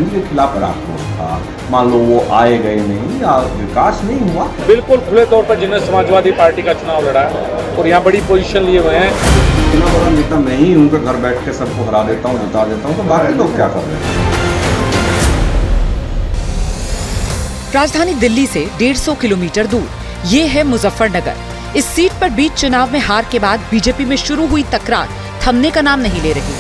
के खिलाफ आक्रोश था। मान लो वो आए गए नहीं या विकास नहीं हुआ। बिल्कुल खुले तौर पर जिन्होंने समाजवादी पार्टी का चुनाव लड़ा और यहाँ बड़ी पोजीशन लिए हुए हैं। इतना बड़ा नेता मैं ही हूँ कि घर बैठ के सबको हरा देता हूँ, जिता देता हूँ, तो बाकी लोग क्या कर रहे हैं? राजधानी दिल्ली से 150 किलोमीटर दूर ये है मुजफ्फरनगर। इस सीट पर बीच चुनाव में हार के बाद बीजेपी में शुरू हुई तकरार थमने का नाम नहीं ले रही।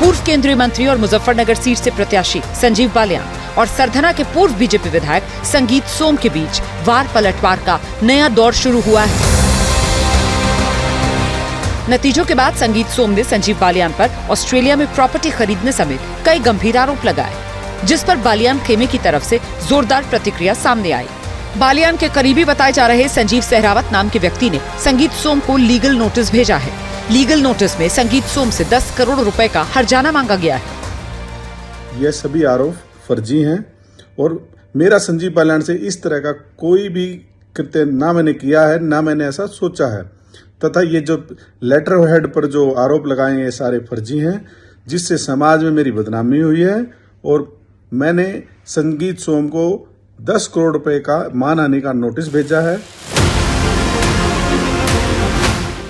पूर्व केंद्रीय मंत्री और मुजफ्फरनगर सीट से प्रत्याशी संजीव बालियान और सरधना के पूर्व बीजेपी विधायक संगीत सोम के बीच वार पलटवार का नया दौर शुरू हुआ है। नतीजों के बाद संगीत सोम ने संजीव बालियान पर ऑस्ट्रेलिया में प्रॉपर्टी खरीदने समेत कई गंभीर आरोप लगाए, जिस पर बालियान खेमे की तरफ से जोरदार प्रतिक्रिया सामने आई। बालियान के करीबी बताए जा रहे संजीव सहरावत नाम के व्यक्ति ने संगीत सोम को लीगल नोटिस भेजा है। लीगल नोटिस में संगीत सोम से 10 करोड़ रुपए का हर्जाना मांगा गया है। यह सभी आरोप फर्जी हैं और मेरा संजीव बालियान से इस तरह का कोई भी कृत्य ना मैंने किया है, ना मैंने ऐसा सोचा है, तथा ये जो लेटर हेड पर जो आरोप लगाए हैं ये सारे फर्जी हैं, जिससे समाज में मेरी बदनामी हुई है। और मैंने संगीत सोम को 10 करोड़ रुपए का मानहानि का नोटिस भेजा है।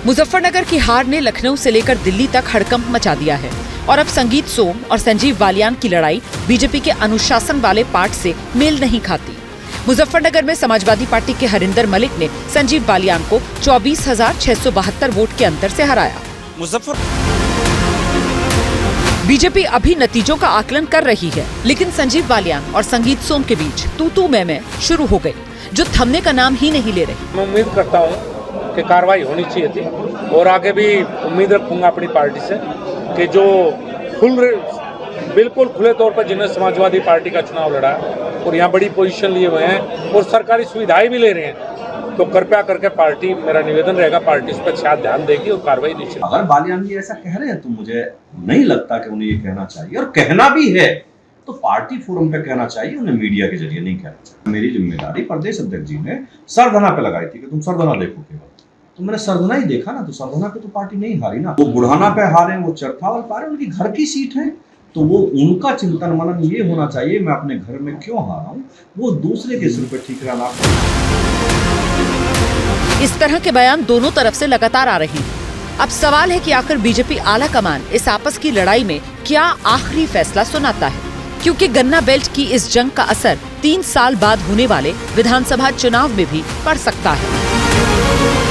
मुजफ्फरनगर की हार ने लखनऊ से लेकर दिल्ली तक हड़कंप मचा दिया है और अब संगीत सोम और संजीव बालियान की लड़ाई बीजेपी के अनुशासन वाले पार्ट से मेल नहीं खाती। मुजफ्फरनगर में समाजवादी पार्टी के हरिंदर मलिक ने संजीव बालियान को 24,672 वोट के अंतर से हराया। बीजेपी अभी नतीजों का आकलन कर रही है, लेकिन संजीव बालियान और संगीत सोम के बीच तू मैं शुरू हो गई, जो थमने का नाम ही नहीं ले रही। मैं उम्मीद करता हूँ कि कार्रवाई होनी चाहिए थी और आगे भी उम्मीद रखूंगा अपनी पार्टी से कि जो बिल्कुल खुले तौर पर जिन्होंने समाजवादी पार्टी का चुनाव लड़ा और यहाँ बड़ी पोजीशन लिए हुए हैं और सरकारी सुविधाएं भी ले रहे हैं, तो कृपया करके पार्टी, मेरा निवेदन रहेगा, पार्टी इस पर शायद ध्यान देगी और कार्रवाई निश्चित। अगर बालियान जी ऐसा कह रहे हैं तो मुझे नहीं लगता कि उन्हें ये कहना चाहिए, और कहना भी है तो पार्टी फोरम पे कहना चाहिए, उन्हें मीडिया के जरिए नहीं कहना चाहिए। मेरी जिम्मेदारी प्रदेश अध्यक्ष जी ने सरधना पे लगाई थी कि तुम सरधना देखो केवल, तो मैंने सरधना ही देखा ना, तो सरधना पे तो पार्टी नहीं हारी ना। वो बुढ़ाना पे हारे, वो चरथावल पारे, उनकी घर की सीट है, तो वो उनका चिंतन मनन ये होना चाहिए मैं अपने घर में क्यों हारा हूं, वो दूसरे के सिर पे ठीकरा ना। इस तरह के बयान दोनों तरफ से लगातार आ रहे हैं। अब सवाल है कि आखिर बीजेपी आला कमान इस आपस की लड़ाई में क्या आखिरी फैसला सुनाता है, क्योंकि गन्ना बेल्ट की इस जंग का असर 3 साल बाद होने वाले विधानसभा चुनाव में भी पड़ सकता है।